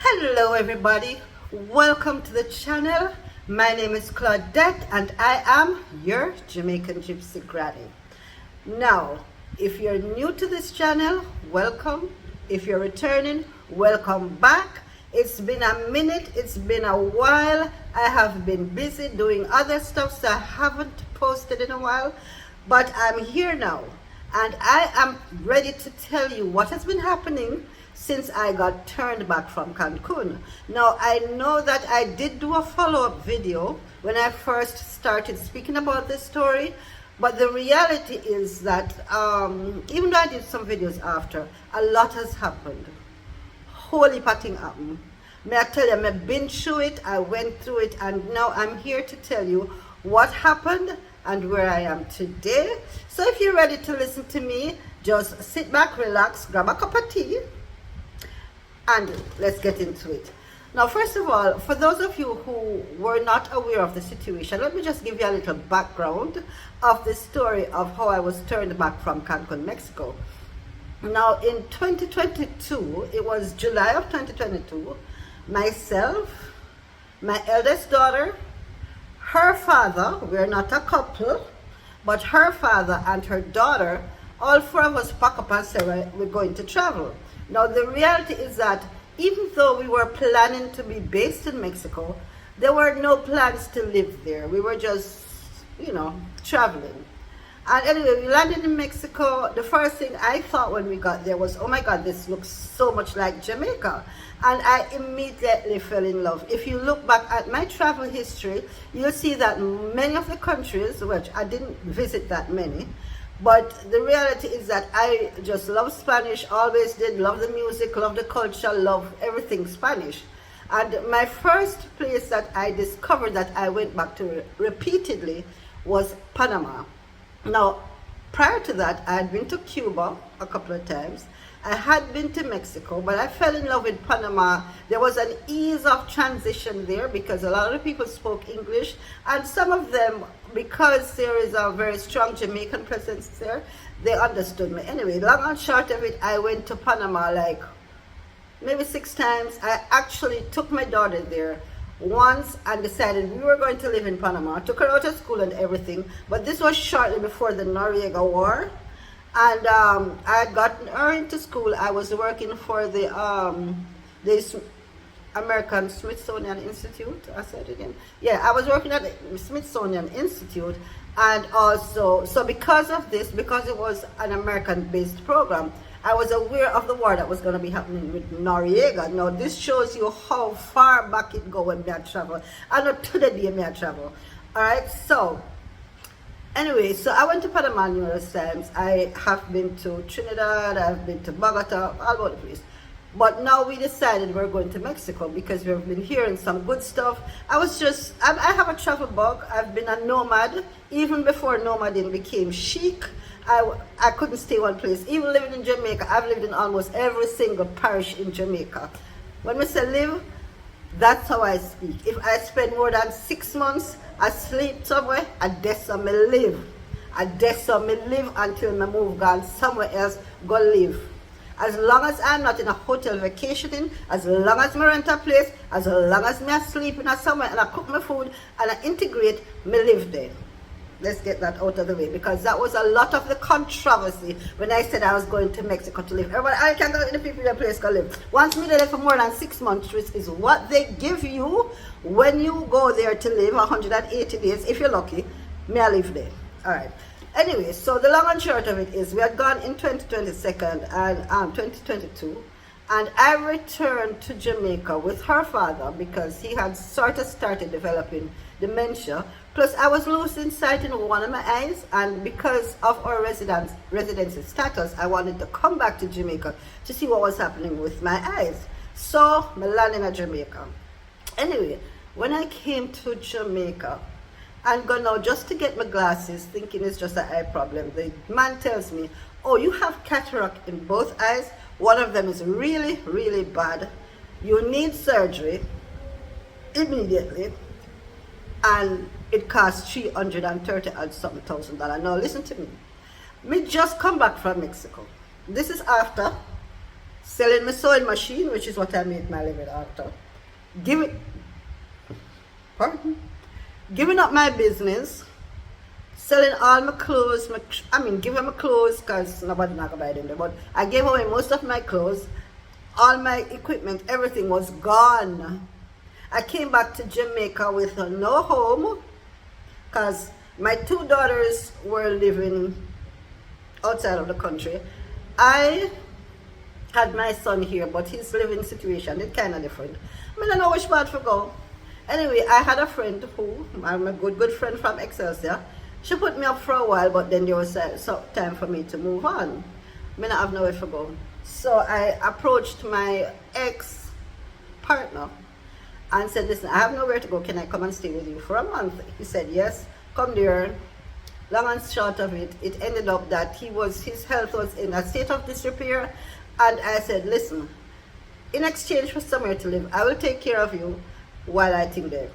Hello everybody, welcome to the channel. My name is Claudette and I am your Jamaican Gypsy Granny. Now, if you're new to this channel, welcome. If you're returning, welcome back. It's been a minute, it's been a while. I have been busy doing other stuff, so I haven't posted in a while, but I'm here now and I am ready to tell you what has been happening since I got turned back from Cancun. Now, I know that I did do a follow-up video when I first started speaking about this story, but the reality is that even though I did some videos after, a lot has happened. Holy patting happened. May I tell you, I've been through it, I went through it, and now I'm here to tell you what happened and where I am today. So if you're ready to listen to me, just sit back, relax, grab a cup of tea, and let's get into it. Now, first of all, for those of you who were not aware of the situation, let me just give you a little background of the story of how I was turned back from Cancun, Mexico. Now, in 2022, it was July of 2022, myself, my eldest daughter, her father, we're not a couple, but her father and her daughter, all four of us pack up and say we're going to travel. Now, the reality is that even though we were planning to be based in Mexico, there were no plans to live there. We were just, traveling. And anyway, we landed in Mexico. The first thing I thought when we got there was, oh my God, this looks so much like Jamaica. And I immediately fell in love. If you look back at my travel history, you'll see that many of the countries, which I didn't visit that many, but the reality is that I just love Spanish, always did, love the music, love the culture, love everything Spanish. And my first place that I discovered that I went back to repeatedly was Panama. Now, prior to that, I had been to Cuba a couple of times. I had been to Mexico, but I fell in love with Panama. There was an ease of transition there because a lot of people spoke English, and some of them, because there is a very strong Jamaican presence there, they understood me. Anyway, long and short of it, I went to Panama like maybe 6 times. I actually took my daughter there once and decided we were going to live in Panama. I took her out of school and everything, but this was shortly before the Noriega War. And I had gotten her into school. I was working for the American Smithsonian Institute. I said it again. Yeah, I was working at the Smithsonian Institute, and also, so because of this, because it was an American-based program, I was aware of the war that was going to be happening with Noriega. Now, this shows you how far back it go when me I travel. And not to the day me I travel. All right, so anyway, so I went to Panama numerous times. I have been to Trinidad, I've been to Bogota, all over the place. But now we decided we're going to Mexico because we've been hearing some good stuff. I have a travel bug. I've been a nomad. Even before nomading became chic, I couldn't stay one place. Even living in Jamaica, I've lived in almost every single parish in Jamaica. When we say live, that's how I speak. If I spend more than 6 months asleep somewhere, I guess I may live. I guess I may live until I move gone somewhere else, go live. As long as I'm not in a hotel vacationing, as long as I rent a place, as long as I sleep in somewhere and I cook my food and I integrate, me live there. Let's get that out of the way, because that was a lot of the controversy when I said I was going to Mexico to live. Everybody, I can't go to the people in the place to live. Once me there for more than 6 months, which is what they give you when you go there to live 180 days, if you're lucky, may I live there. All right. Anyway, so the long and short of it is we had gone in 2022 and I returned to Jamaica with her father because he had sort of started developing dementia. Plus, I was losing sight in one of my eyes, and because of our residency status, I wanted to come back to Jamaica to see what was happening with my eyes. So, I landed in Jamaica. Anyway, when I came to Jamaica, and go now just to get my glasses, thinking it's just an eye problem, the man tells me, oh, you have cataract in both eyes. One of them is really, really bad. You need surgery immediately, and it costs $330 and something thousand. Now listen to me. Me just come back from Mexico. This is after selling my sewing machine, which is what I made my living after, giving up my business, selling all my clothes, giving my clothes because nobody not gonna buy them there, but I gave away most of my clothes, all my equipment, everything was gone. I came back to Jamaica with no home because my two daughters were living outside of the country. I had my son here, but his living situation is kind of different. I don't know which part to go. Anyway, I had a friend who, I'm a good friend from Excelsior. She put me up for a while, but then there was time for me to move on. I don't have nowhere to go. So I approached my ex-partner and said, listen, I have nowhere to go. Can I come and stay with you for a month? He said, yes, come there. Long and short of it, it ended up that his health was in a state of disrepair. And I said, listen, in exchange for somewhere to live, I will take care of you while I think they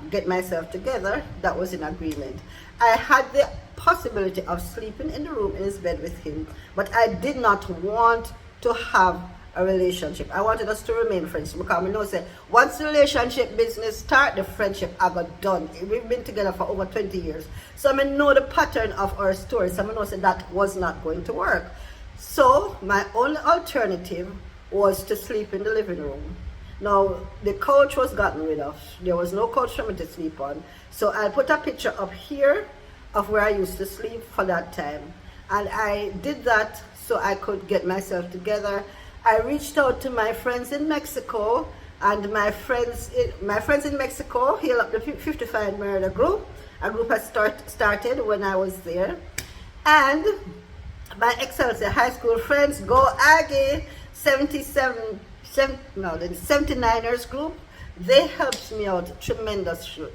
get myself together. That was in agreement. I had the possibility of sleeping in the room in his bed with him, but I did not want to have a relationship. I wanted us to remain friends because we know say once the relationship business start, the friendship I got done. We've been together for over 20 years. So I know the pattern of our story. So I know say that was not going to work. So my only alternative was to sleep in the living room. Now, the couch was gotten rid of. There was no couch for me to sleep on. So I put a picture up here of where I used to sleep for that time. And I did that so I could get myself together. I reached out to my friends in Mexico, and my friends in Mexico healed up the 55 Murder group. A group had started when I was there. And my Excelsior High School friends, Go Aggie, the 79ers group, they helped me out tremendously.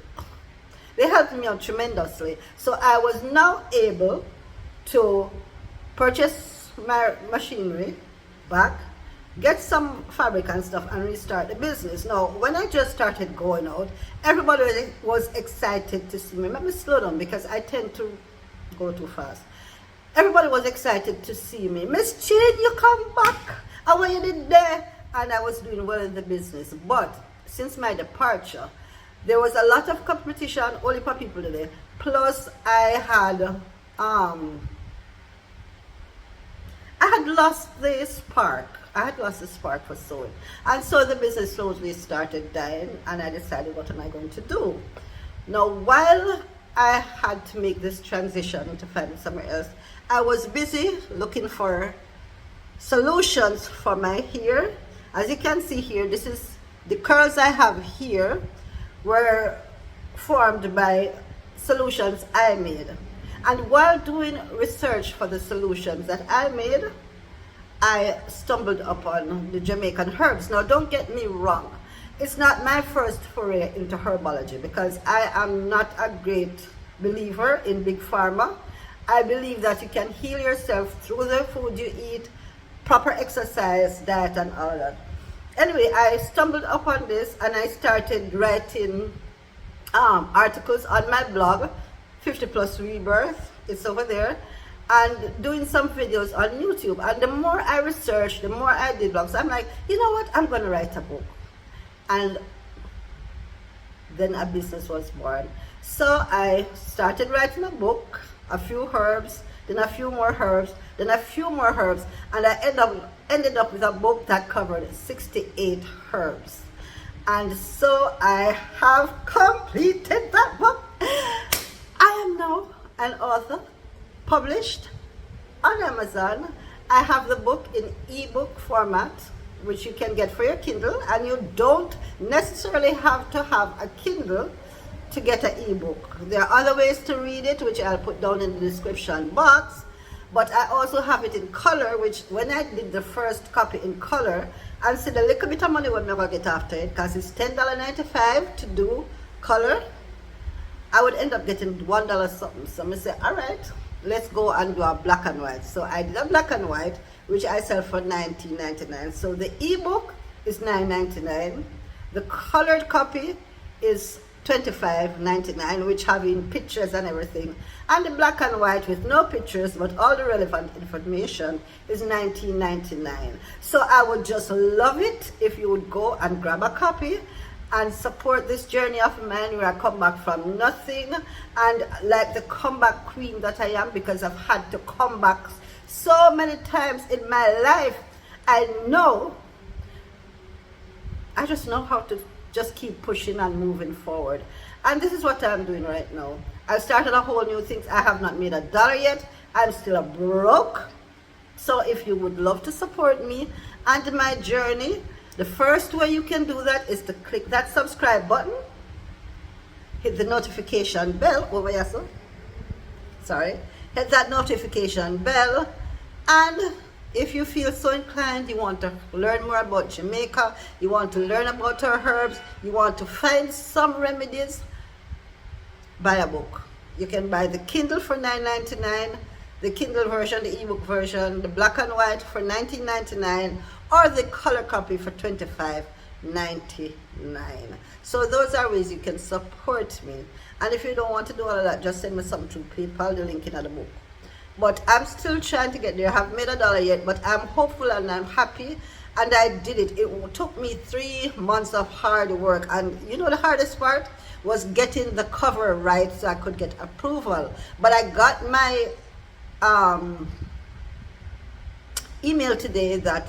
So I was now able to purchase my machinery back, get some fabric and stuff, and restart the business. Now, when I just started going out, everybody was excited to see me. Let me slow down because I tend to go too fast. Everybody was excited to see me. Miss Chin, you come back. How are you did there? And I was doing well in the business. But since my departure, there was a lot of competition, only for people today. Plus, I had lost the spark. I had lost the spark for sewing. And so the business slowly started dying, and I decided, what am I going to do? Now, while I had to make this transition to find somewhere else, I was busy looking for solutions for my hair. As you can see here, this is the curls I have here were formed by solutions I made. And while doing research for the solutions that I made, I stumbled upon the Jamaican herbs. Now, don't get me wrong. It's not my first foray into herbology because I am not a great believer in big pharma. I believe that you can heal yourself through the food you eat, proper exercise, diet, and all that. Anyway, I stumbled upon this and I started writing articles on my blog, 50 Plus Rebirth. It's over there. And doing some videos on YouTube. And the more I researched, the more I did blogs. I'm like, you know what? I'm going to write a book. And then a business was born. So I started writing a book, a few herbs, then a few more herbs, then a few more herbs, and I ended up with a book that covered 68 herbs. And so I have completed that book. I am now an author, published on Amazon. I have the book in ebook format, which you can get for your Kindle, and you don't necessarily have to have a Kindle to get an ebook. There are other ways to read it, which I'll put down in the description box, but I also have it in color, which when I did the first copy in color, and see the little bit of money we're never get after it, because it's $10.95 to do color, I would end up getting $1 something. So I'm gonna say, all right, let's go and do a black and white. So I did a black and white, which I sell for $19.99. So the ebook is $9.99. The colored copy is $25.99, which having pictures and everything, and the black and white with no pictures but all the relevant information is $19.99. So I would just love it if you would go and grab a copy and support this journey of mine where I come back from nothing, and like the comeback queen that I am, because I've had to come back so many times in my life. I just know how to just keep pushing and moving forward, and this is what I'm doing right now. I've started a whole new thing. I have not made $1 yet. I'm still a broke. So if you would love to support me and my journey, the first way you can do that is to click that subscribe button, hit the notification bell over here, so hit that notification bell, and if you feel so inclined, you want to learn more about Jamaica, you want to learn about our herbs, you want to find some remedies, buy a book. You can buy the Kindle for $9.99, the Kindle version, the ebook version, the black and white for $19.99, or the color copy for $25.99. So those are ways you can support me. And if you don't want to do all of that, just send me something through PayPal, the link in the book. But I'm still trying to get there. I haven't made $1 yet, but I'm hopeful and I'm happy. And I did it. It took me 3 months of hard work. And you know the hardest part was getting the cover right so I could get approval. But I got my email today that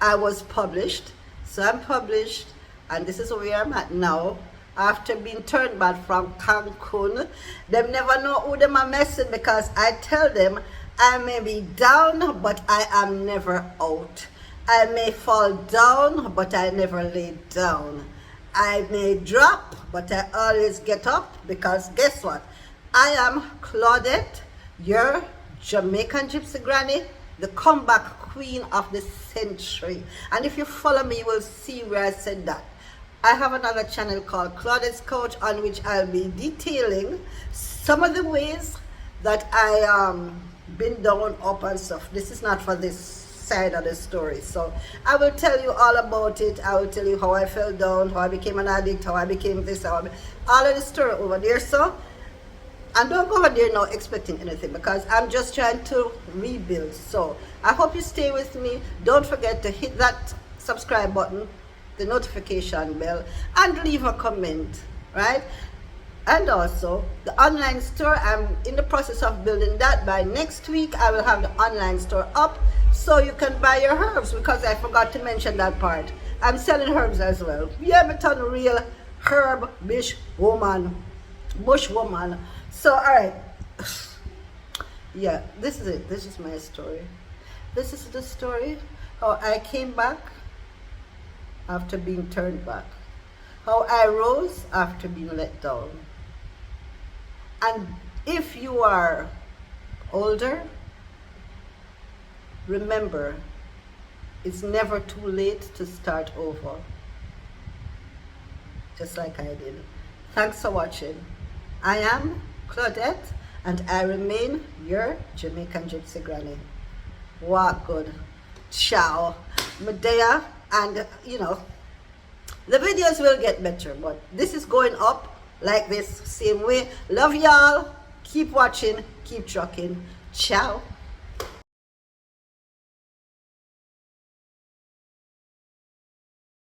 I was published. So I'm published, and this is where I'm at now. After being turned back from Cancun, them never know who them are messing, because I tell them I may be down, but I am never out. I may fall down, but I never lay down. I may drop, but I always get up, because guess what? I am Claudette, your Jamaican Gypsy Granny, the comeback queen of the century. And if you follow me, you will see where I said that. I have another channel called Claudette's Couch, on which I'll be detailing some of the ways that I been down, up and stuff. This is not for this side of the story. So I will tell you all about it. I will tell you how I fell down, how I became an addict, how I became this, all of the story over there. So, and don't go over there now expecting anything, because I'm just trying to rebuild. So I hope you stay with me. Don't forget to hit that subscribe button, the notification bell, and leave a comment, right? And also the online store, I'm in the process of building that. By next week I will have the online store up, so you can buy your herbs, because I forgot to mention that part. I'm selling herbs as well. Yeah, but on real herb bush woman. So all right, yeah, this is it. This is my story. This is the story how I came back after being turned back, how I rose after being let down. And if you are older, remember, it's never too late to start over, just like I did. Thanks for watching. I am Claudette, and I remain your Jamaican Gypsy Granny. Walk good. Ciao. Medea. And you know, the videos will get better, but this is going up like this, same way. Love y'all. Keep watching, keep trucking. Ciao.